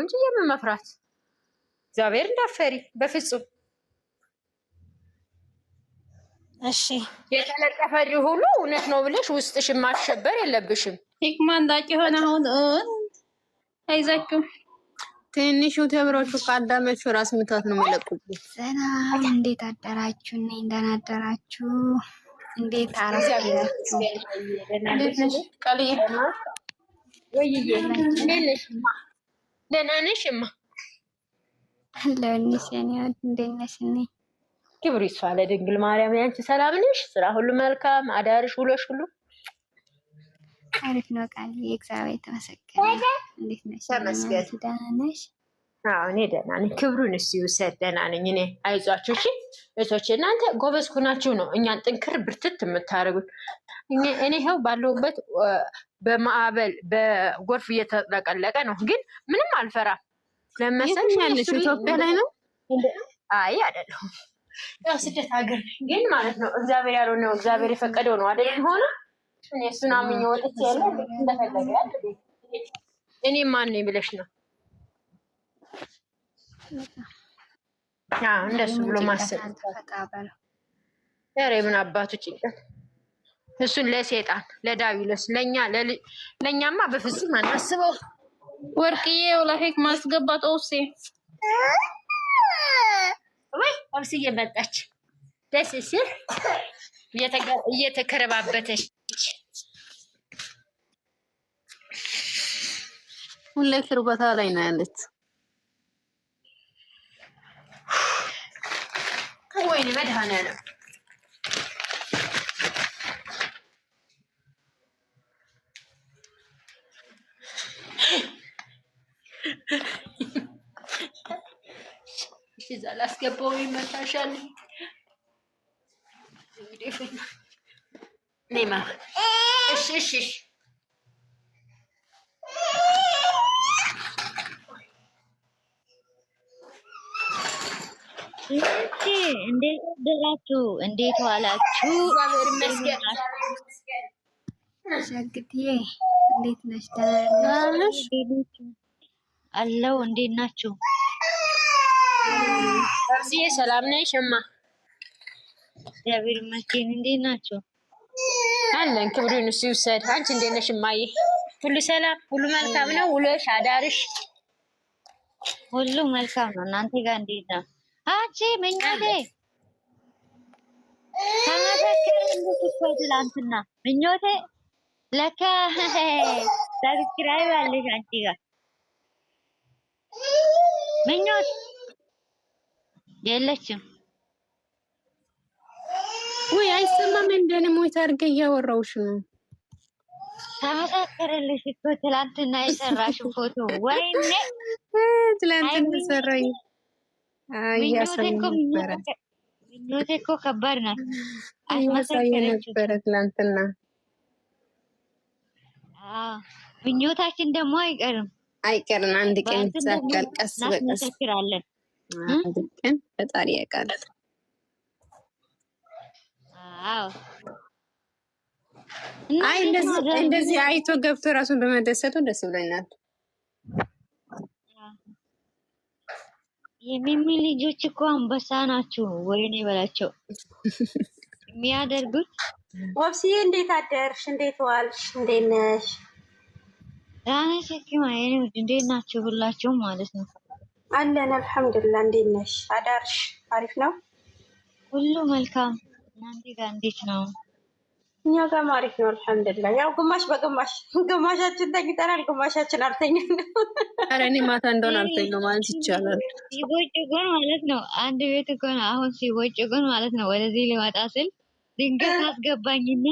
እንጂ የምን መፍራት እግዚአብሔር እንዳፈሪ በፍጹም። እሺ የተለጠፈ ሁሉ እውነት ነው ብለሽ ውስጥሽን ማሸበር የለብሽም። ሂክማን ዳቂ ሆነ አሁን አይዛችሁ ትንሹ ተብሮቹ ካዳመቹ ራስ ምታት ነው የሚለቁብኝ። ሰላም እንዴት አደራችሁ? እኔ ደህና አደራችሁ? እንዴት አረፈዳችሁ? እንዴት ነሽ ቃልዬ? ወይዬ ደህና ነሽማ? ለእኔስ የኔ ወድ እንዴት ነሽ? እኔ ክብሩ ይስፋ ለድንግል ማርያም። ያንቺ ሰላም ነሽ? ስራ ሁሉ መልካም? አዳርሽ ውሎሽ ሁሉ አሪፍ ነው ቃልዬ፣ እግዚአብሔር የተመሰገነ። እንዴት ነሽ? ተመስገን። ደህና ነሽ? አዎ እኔ ደህና ነኝ። ክብሩን እስኪ ውሰድ። ደህና ነኝ እኔ። አይዟችሁ እሺ እህቶቼ፣ እናንተ ጎበዝ ኩናችሁ ነው እኛን ጥንክር ብርትት የምታደርጉት። እኔ ይኸው ባለሁበት በማዕበል በጎርፍ እየተጠቀለቀ ነው፣ ግን ምንም አልፈራም። ለመሰልሽ ያለሽ ኢትዮጵያ ላይ ነው? አይ አይደለሁም፣ ያው ስደት ሀገር ግን ማለት ነው። እግዚአብሔር ያለው ነው፣ እግዚአብሔር የፈቀደው ነው አይደል? ሆነ እኔ እሱን አምኜ ወጥቼ ያለ እንደፈለገ ያለ እኔ ማን ነኝ ብለሽ ነው? አዎ እንደሱ ብሎ ማሰብ ኧረ ምን አባቱ ጭንቀት። እሱን ለሴጣን ለዳቢሎስ፣ ለእኛማ በፍጹም አናስበው። ወርቅዬ ወላሂክ ማስገባት ኦሴ ወይ አብስዬ መጣች። ደስ ሲል እየተከረባበተች ሁሌ ክርበታ ላይ ነው ያለች። ወይኔ መድኃኒዓለም እሺ እዛ ላስገባው ይመታሻል። እንግዲህ ኔማ እሺ እሺ እሺ እንዴት አደራችሁ? እንዴት ዋላችሁ? እግዚአብሔር ይመስገን። ሸግትዬ እንዴት ነሽ? ደህና ነሽ? አለው እንዴት ናችሁ? እርሲዬ ሰላም ነሽ? እማ እግዚአብሔር ይመስገን። እንዴት ናችሁ? አለን ክብሩን እሱ ይውሰድ። አንቺ እንዴት ነሽ እማዬ? ሁሉ ሰላም፣ ሁሉ መልካም ነው? ውሎሽ አዳርሽ ሁሉ መልካም ነው። እናንተ ጋር እንዴት ነው? አንቺ ምኞቴ ተመሰከረልሽ እኮ ትላንትና። ምኞቴ ለካ ሰብስክራይብ አለሽ አንቺ ጋር። ምኞት የለችም ወይ አይሰማም? እንደኔ ሞት አድርገህ እያወራሁሽ ነው። ተመሰከረልሽ እኮ ትላንትና የሰራሽው ፎቶ። ወይኔ ትላንትና ሰራኝ። ምኞቴ እኮ ከባድ ናት። ነበረ ትላንትና። ምኞታችን ደግሞ አይቀርም አንድ ቀን ይሳካል። ቀስ በቀስ እናስመሰክራለን። አንድ ቀን ፈጣሪ ያውቃል። አዎ አይ እንደዚህ አይቶ ገብቶ ራሱን በመደሰቱ ደስ ብሎኛል። የሚሚ ልጆች እኮ አንበሳ ናችሁ። ወይኔ በላቸው የሚያደርጉት። ወብስዬ እንዴት አደርሽ? እንዴት ዋልሽ? እንዴት ነሽ? ራኔ ሸኪማ የኔ ውድ እንዴት ናችሁ? ሁላችሁም ማለት ነው አለን አልሐምዱሊላህ። እንዴት ነሽ? አዳርሽ አሪፍ ነው? ሁሉ መልካም። እናንተ ጋር እንዴት ነው? እኛ ጋር አሪፍ ነው አልሐምዱሊላህ። ያው ግማሽ በግማሽ፣ ግማሻችን ተኝተናል፣ ግማሻችን አልተኛንም። ኧረ እኔ ማታ እንደሆነ አልተኛም ማለት ይቻላል። ሲቦጭቁን ማለት ነው አንድ ቤት እኮ ነው አሁን ሲቦጭቁን ማለት ነው። ወደዚህ ሊመጣ ስል ድንገት አስገባኝና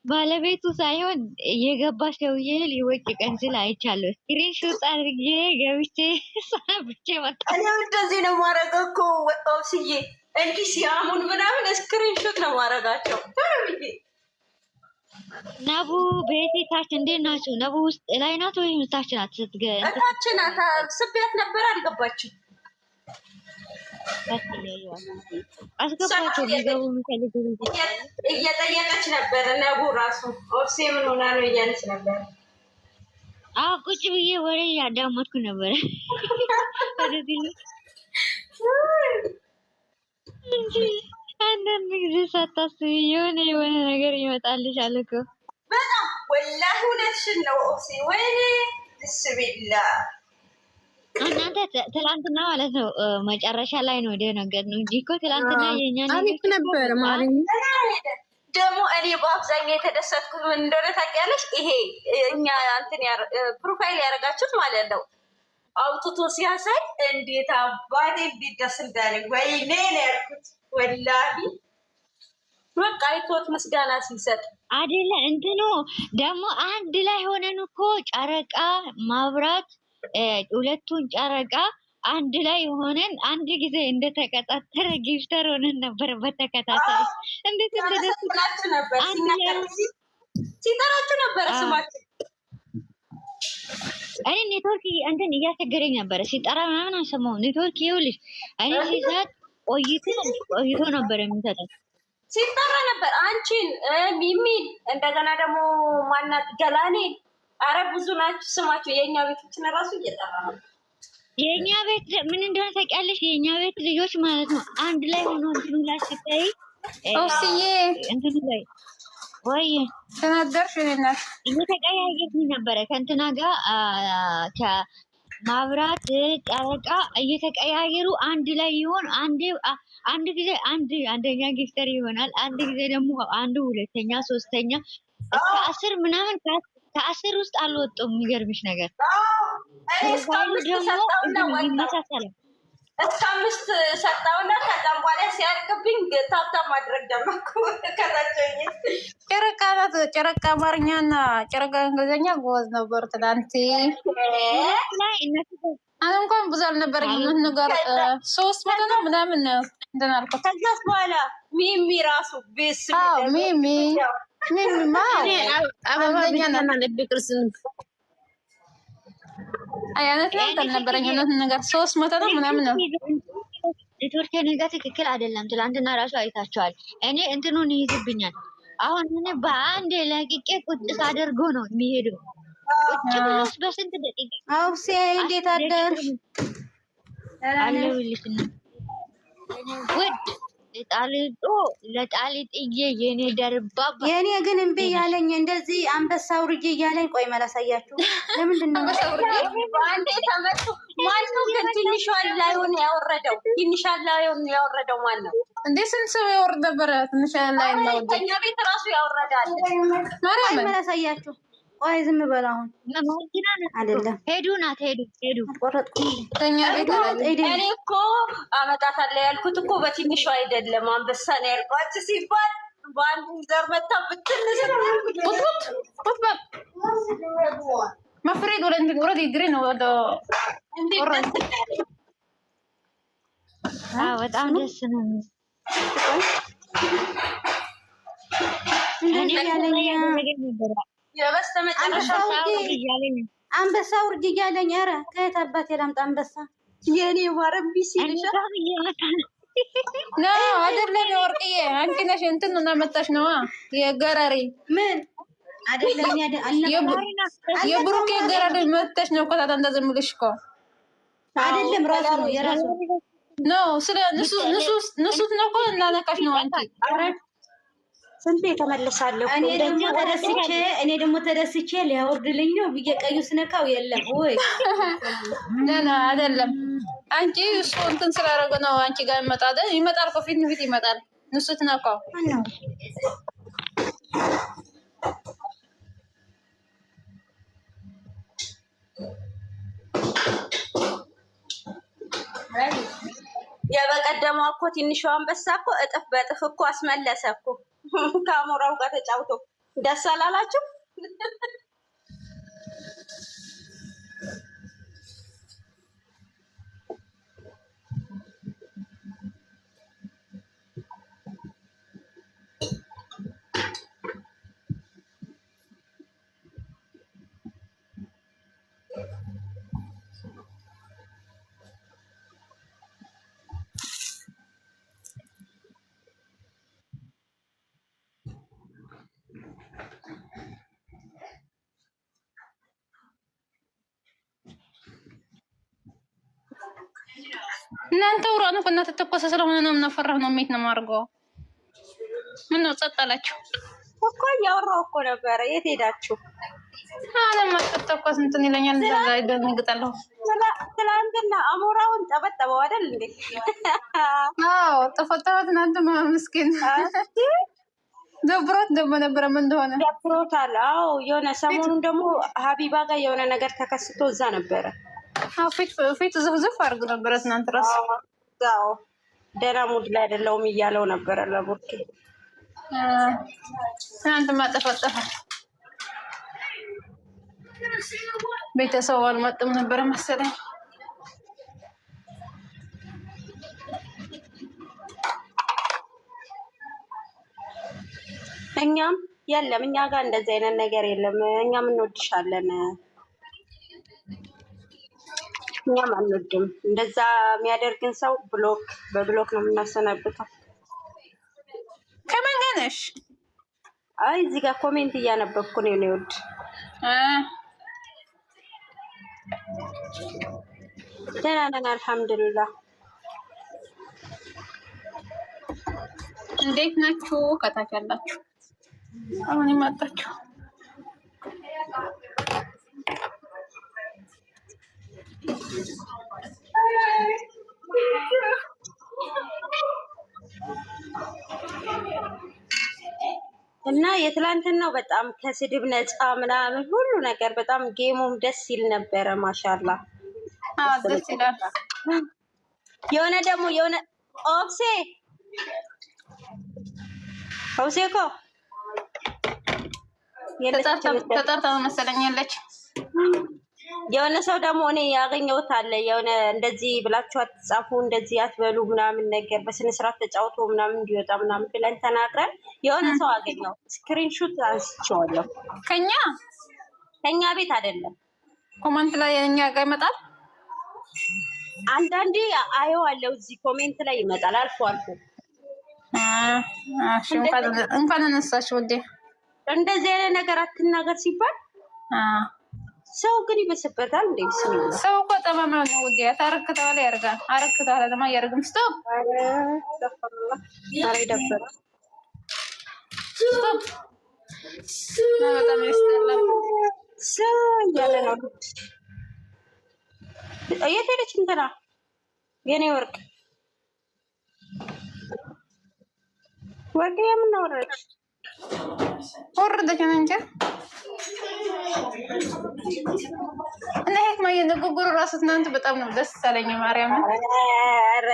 ባለቤቱ ሳይሆን የገባ ሰውዬ ሊቦጭቀን ስል አይቻለሁ። ስክሪንሾት አድርጌ ገብቼ ሰናብቼ መጣ። እኔም እንደዚህ ነው ማረገው እኮ ወብስዬ፣ እንዲህ ሲያሙን ምናምን ስክሪንሾት ነው ማረጋቸው። ነቡ ቤቴ ታች እንዴት ናቸው? ነቡ ውስጥ ላይ ናት ወይ ታች ናት? እታች ናት። ስቤት ነበር አልገባችም። አስገባቸው ሊገቡ የሚፈልጉ እየጠየቀች ነበር። ነቡ ራሱ ኦፍሴ ምን ሆና ነው እያለች ነበር። አዎ ቁጭ ብዬ ወሬ ያዳመጥኩ ነበር። አንዳንድ ጊዜ ሳታስቢ የሆነ ነገር ይመጣልሻል እኮ። በጣም ወላሂ እውነትሽን ነው ኦፍሴ። ወይኔ ብስሚላ እናንተ ትላንትና ማለት ነው መጨረሻ ላይ ነው የደነገጥነው እንጂ እኮ ትላንትና የኛ አሪፍ ነበር ማለት ነው። ደግሞ እኔ በአብዛኛው የተደሰትኩት ምን እንደሆነ ታውቂያለሽ? ይሄ እኛ እንትን ፕሮፋይል ያደረጋችሁት ማለት ነው አውጥቶ ሲያሳይ እንዴት አባቴ እንዴት ደስ እንዳለኝ ወይኔ ነው ያልኩት። ወላሂ በቃ አይቶት ምስጋና ሲሰጥ አይደለ እንትኑ ደግሞ አንድ ላይ ሆነን እኮ ጨረቃ ማብራት ሁለቱን ጨረቃ አንድ ላይ ሆነን አንድ ጊዜ እንደተቀጣጠረ ጊፍተር ሆነን ነበር በተከታታይ። እንዴት እንደደስላችሁ ነበር ሲጠራችሁ ነበር ስማችሁ። እኔ ኔትወርክ እንትን እያስቸገረኝ ነበረ ሲጠራ ምናምን አልሰማሁም። ኔትወርክ ይኸውልሽ እኔ ሲሰጥ ቆይቶ ነበር የሚሰጠው። ሲጠራ ነበር አንቺን ሚሚን እንደገና ደግሞ ማናት ገላኔ። አረ ብዙ ናችሁ ስማችሁ። የእኛ ቤቶችን ራሱ እየጠራ ነው። የእኛ ቤት ምን እንደሆነ ታውቂያለሽ? የእኛ ቤት ልጆች ማለት ነው አንድ ላይ ሆኖ እንትኑ ላይ ሲታይ ኦፍስዬ እንትኑ ላይ ወይ ተናደርሽ እናት እየተቀያየርን ነበረ ከእንትና ጋር ከማብራት ጨረቃ እየተቀያየሩ አንድ ላይ ይሆን አንድ ጊዜ አንደኛ ጊፍተር ይሆናል። አንድ ጊዜ ደግሞ አንዱ ሁለተኛ ሶስተኛ እስከ 10 ምናምን ከ10 ውስጥ አልወጣም። የሚገርምሽ ነገር እስከ 5 ሰጣውና ከዛም በኋላ ሲያርቅብኝ ታብታብ ማድረግ ጀመርኩ። ጨረቃ አማርኛና ጨረቃ እንግሊዝኛ ጎበዝ ነበር ትላንት። እንኳን ብዙ አልነበረኝም ነገር 300 ነው ምናምን ነው እንትን አልኩት። ከዛስ በኋላ ሚሚ ራሱ ቤስ ሚሚማ አበባኛ እና ልብ ክርስን አያነት ነው አልነበረኝም ነገር 300 ነው ምናምን ነው። ኔትወርክ ነገር ትክክል አይደለም። ትላንትና ራሱ አይታችኋል። እኔ እንትኑን ይይዝብኛል። አሁን እኔ በአንድ ለቅቄ ቁጭ ሳደርጎ ነው የሚሄደው። ቁጭ ብሎስ በስንት ደቂቃ አውሴ እንዴት አደርሽ? አለሁልሽ ውድ ለጣሊጥዬ የኔ ደርባባ የኔ ግን እምቢ ያለኝ እንደዚህ አንበሳ ውርጄ እያለኝ ቆይ መላሳያችሁ። ለምንድን ነው በአንዴ ተመቱ? ማነው ግን ትንሿን ላይሆን ያወረደው? ትንሿን ላይሆን ያወረደው ማን ነው እንዴ? ስንት ሰው ያወርድ ነበረ? ትንሿን ላይ ነው እኛ ቤት ራሱ ያወረዳል። ቆይ መላሳያችሁ። ቆይ ዝም በል አሁን አይደለም። ሄዱ ተኛ ቤት እኔ እኮ አመጣታለሁ ያልኩት እኮ በትንሹ አይደለም። አንበሳ ነው ያልኳችሁ ሲባል በአንድ ዘር መታ ብትልስ መፍሬድ ወደ እንትን ወደ ይድሪ ነው ወደ በጣም ደስ ነው። አንበሳ ውርጅ እያለኝ ኧረ ከየት አባቴ ላምጣ አንበሳ? የኔ ማረም ቢሲልሻ ነው አይደለም። ወርቅዬ አንቺ ነሽ እንትን ነው መጣሽ ነው የገራሪ ምን አይደለም የብሩኬ ገራሪ መጣሽ ነው ኮታታ እንደዚህ ምልሽ እኮ አይደለም። ራሱ ነው የራሱ ነው ስለ ንሱት ነው እኮ እናነካሽ ነው አንቺ ስንቴ ተመልሳለሁ። እኔ ደግሞ ተደስቼ ሊያወርድልኝ ነው ብዬ ቀዩ ስነካው የለም ወይ ነና አይደለም። አንቺ እሱ እንትን ስላደረገ ነው አንቺ ጋር ይመጣል እኮ ፊት ለፊት ይመጣል። ንሱት ነው እኮ የበቀደሟ እኮ ትንሿ አንበሳ እኮ እጥፍ በጥፍ እኮ አስመለሰ እኮ ከአሞራው ጋር ተጫውቶ። ደስ አላላችሁ? እናንተ ውራ ነው ከእናንተ ተኮሰ ስለሆነ ነው የምናፈራህ ነው ሜት ነው ማርገው ምን ነው ጸጥ አላችሁ እኮ እያወራሁ እኮ ነበረ። የት ሄዳችሁ? አለም ተተኮስ እንትን ይለኛል እንደዛ ይደንግጣለሁ። ትላንትና አሞራውን ጠበጠበው አይደል እንዴ? አዎ ተፈታሁት። እናንተ ምስኪን ደብሮት ደሞ ነበረ ምን እንደሆነ ደብሮታል። አዎ የሆነ ሰሞኑን ደግሞ ሀቢባ ጋር የሆነ ነገር ተከስቶ እዛ ነበረ። አዎ ፊት ዝፍዝፍ አድርግ ነበረ ትናንት ራሱ። አዎ ደህና ሙድ ላይ አይደለሁም እያለው ነበረ ለቡርኬ። ትናንት ማጠፋጠፋ ቤተሰብ አልመጣም ነበረ መሰለኝ። እኛም የለም እኛ ጋር እንደዚህ አይነት ነገር የለም። እኛም እንወድሻለን። እኛም አንወድም። እንደዛ የሚያደርግን ሰው በብሎክ ነው የምናሰናብተው። ከማን ጋር ነሽ? አይ እዚህ ጋር ኮሜንት እያነበብኩ ነው የወድ ደህና ነን አልሐምዱሊላህ። እንዴት ናችሁ? ከታች ያላችሁ አሁን ይመጣችሁ እና የትላንትናው በጣም ከስድብ ነፃ ምናምን ሁሉ ነገር በጣም ጌሙም ደስ ይል ነበረ። ማሻላ ደስ ይላል። የሆነ ደግሞ የሆነ ኦብሴ እኮ ተጠርታ መሰለኝ ያለች የሆነ ሰው ደግሞ እኔ ያገኘሁት አለ። የሆነ እንደዚህ ብላችሁ አትጻፉ፣ እንደዚህ አትበሉ ምናምን ነገር በስነ ስርዓት ተጫውቶ ምናምን እንዲወጣ ምናምን ብለን ተናግረን የሆነ ሰው አገኘው። ስክሪንሾት አንስቼዋለሁ። ከኛ ቤት አይደለም፣ ኮሜንት ላይ እኛ ጋር ይመጣል። አንዳንዴ አየዋለሁ እዚህ ኮሜንት ላይ ይመጣል አልፎ አልፎ። እንኳን አነሳሽ ወዴ እንደዚህ አይነት ነገር አትናገር ሲባል ሰው ግን ይበስበታል እንዴ? ቢስሚላህ ሰው እኮ ጠማማ ነው ወዴ። ታረክታለ ያርጋል፣ አረክታለ ለማ ያርግም። ስቶፕ ዛሬ ደበረ ስቶፕ በጣም ያስጠላል። ሰው ያለ ነው። የት ሄደች እንትና የኔ ወርቅ ወርቅ የምን ወረደች? ወረደች እንጂ እና ህክማ የንግግሩ ራሱ ትናንት በጣም ነው ደስ አለኝ። ማርያም ኧረ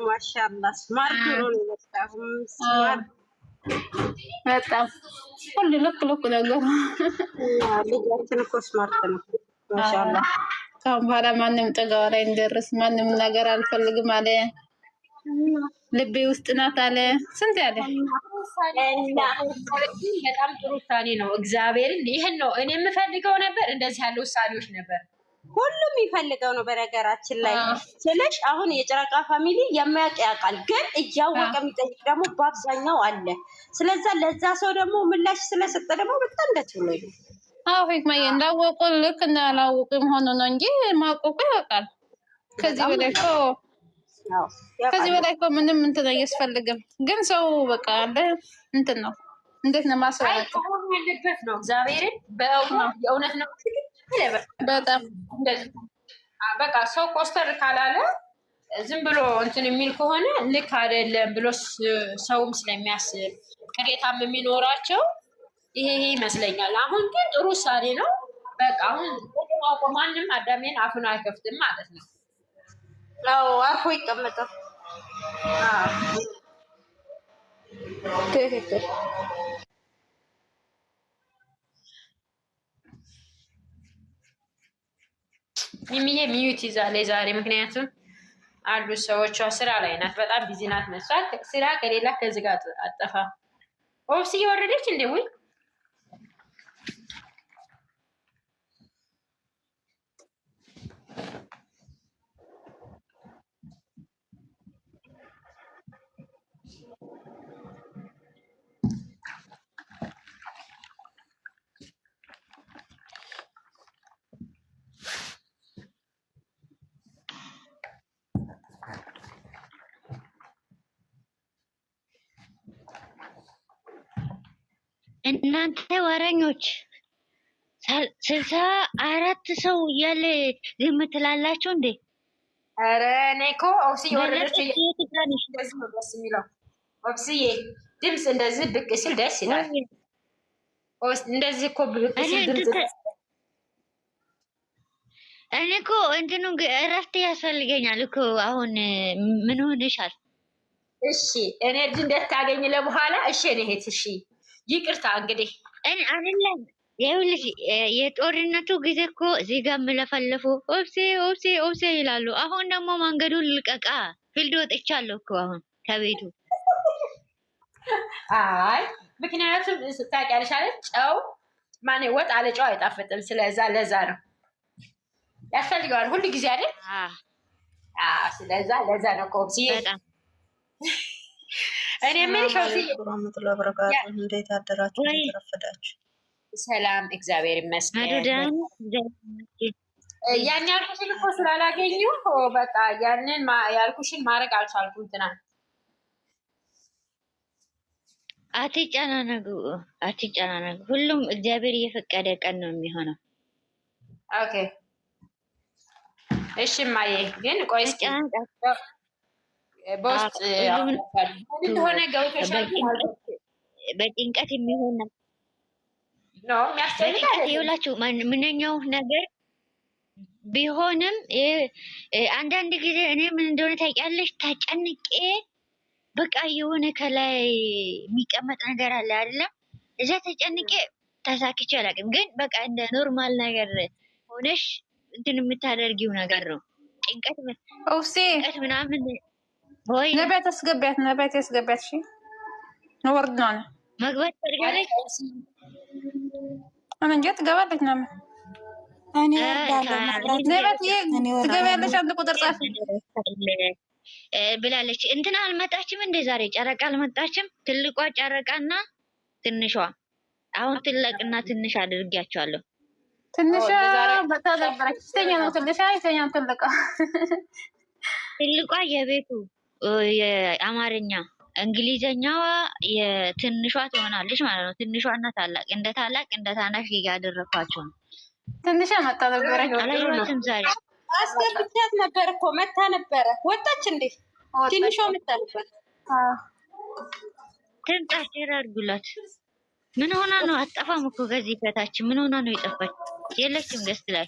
ማሻአላህ ስማርት ነው በጣም ሁሉ ልክ ነገር ልጃችን እኮ ስማርት ነው ማሻአላህ። ካሁን በኋላ ማንም ጠጋው ላይ እንደርስ ማንም ነገር አልፈልግም አለ። ልቤ ውስጥ ናት አለ። ስንት ያለ በጣም ጥሩ ውሳኔ ነው። እግዚአብሔርን ይህን ነው እኔ የምፈልገው ነበር። እንደዚህ ያለ ውሳኔዎች ነበር ሁሉም የሚፈልገው ነው። በነገራችን ላይ ስለሽ አሁን የጨረቃ ፋሚሊ የሚያውቅ ያውቃል፣ ግን እያወቀ የሚጠይቅ ደግሞ በአብዛኛው አለ። ስለዛ ለዛ ሰው ደግሞ ምላሽ ስለሰጠ ደግሞ በጣም ደስ ብሎኝ ነው። አዎ ህክማዬ እንዳወቁ ልክ እንዳላወቁ መሆኑ ነው እንጂ ማወቁ ያውቃል። ከዚህ በላይ እኮ ምንም እንትን አያስፈልግም። ግን ሰው በቃ አለ እንትን ነው እንዴት ነው ማስረዳት ያለበት ነው። እግዚአብሔርን የእውነት ነው በጣም በቃ ሰው ኮስተር ካላለ ዝም ብሎ እንትን የሚል ከሆነ ልክ አይደለም ብሎ ሰውም ስለሚያስብ ቅሬታም የሚኖራቸው ይሄ ይመስለኛል። አሁን ግን ጥሩ ውሳኔ ነው። በቃ አሁን ማንም አዳሜን አፉን አይከፍትም ማለት ነው። አዎ አርፎ ይቀመጣል። ትክክል። ሚሚዬ ሚዩት ይዛለች ዛሬ፣ ምክንያቱም አሉ ሰዎቿ ስራ ላይ ናት። በጣም ቢዚ ናት መስራት። ስራ ከሌላ ከዚህ ጋር አጠፋ ኦብስ እየወረደች እንዴ ወይ እናንተ ወረኞች 64 ሰው እያለ ዝም ትላላችሁ እንዴ? ኧረ እኔ እኮ ኦብስዬ ወረደች እንደዚህ ነው ደስ የሚለው። ኦብስዬ ድምፅ እንደዚህ ብቅ ሲል ደስ ይላል። እንደዚህ እኮ ብቅ ሲል ድምፅ እኔ እኮ እንትኑ እረፍት ያስፈልገኛል እኮ አሁን ምን ሆነሻል? እሺ ኤነርጂ እንደታገኝ ለበኋላ። እሺ እኔ እህት እሺ ይቅርታ እንግዲህ እኔ አይደለም ይኸውልሽ የጦርነቱ ጊዜ እኮ እዚህ ጋር የምለፈለፉ ኦብሴ ኦብሴ ኦብሴ ይላሉ። አሁን ደግሞ መንገዱን ልቀቃ ፊልድ ወጥቻለሁ እኮ አሁን ከቤቱ። አይ ምክንያቱም ታውቂያለሽ አይደል ጨው ማን ወጥ አለ ጨው አይጣፍጥም። ስለዛ ለዛ ነው ያስፈልገዋል ሁሉ ጊዜ አይደል? ስለዛ ለዛ ነው ኮብሲ በጣም እኔ ምን ሾሲ እንዴት አደራችሁ? እንዴት ረፈዳችሁ? ሰላም እግዚአብሔር ይመስገን። ያን ያልኩሽን እኮ ስላላገኙ በቃ ያንን ያልኩሽን ማድረግ አልቻልኩም ትናንት። አትጨናነቁ አትጨናነቁ። ሁሉም እግዚአብሔር እየፈቀደ ቀን ነው የሚሆነው። ኦኬ እሺ ማዬ ግን ቆይ እስኪ በውስጥ እንደሆነ ገብቶሻል። በጭንቀት የሚሆን ነው በጭንቀት ይውላችሁ ምንኛው ነገር ቢሆንም አንዳንድ ጊዜ እኔ ምን እንደሆነ ታውቂያለሽ? ተጨንቄ በቃ የሆነ ከላይ የሚቀመጥ ነገር አለ አይደለም? እዛ ተጨንቄ ተሳክቼ አላውቅም። ግን በቃ እንደ ኖርማል ነገር ሆነሽ እንትን የምታደርጊው ነገር ነው። ጭንቀት ምናምን ወይ ነቢያት አስገቢያት፣ ነቢያት ያስገቢያት። እሺ ወርድ ነው መግባት ፈልጋለች። እኔ እንጃ ትገባለች ነው እኔ ወርዳለሁ። ነቢያት ትገቢያለሽ። አንድ ቁጥር ጻፍ ብላለች። እንትና አልመጣችም እንደ ዛሬ ጨረቃ አልመጣችም። ትልቋ ጨረቃና ትንሿ አሁን ትልቅና ትንሽ አድርጊያቸዋለሁ። ትንሿ በጣም ነበረች። ስተኛ ነው ትንሿ፣ የተኛ ነው ትልቋ። ትልቋ የቤቱ የአማርኛ እንግሊዘኛዋ የትንሿ ትሆናለች ማለት ነው። ትንሿ እና ታላቅ እንደ ታናሽ እያደረኳቸው ነው። ትንሿ መጣ ነበረች። አላየኋትም ዛሬ። አስገብቻት ነበር እኮ መታ ነበረ። ወጣች እንዴ? ትንሿ መታ ነበር። ትምጣ ሼር አድርጉላት። ምን ሆና ነው? አጠፋም እኮ ከዚህ ከታች ምን ሆና ነው የጠፋች? የለችም ገስት ላይ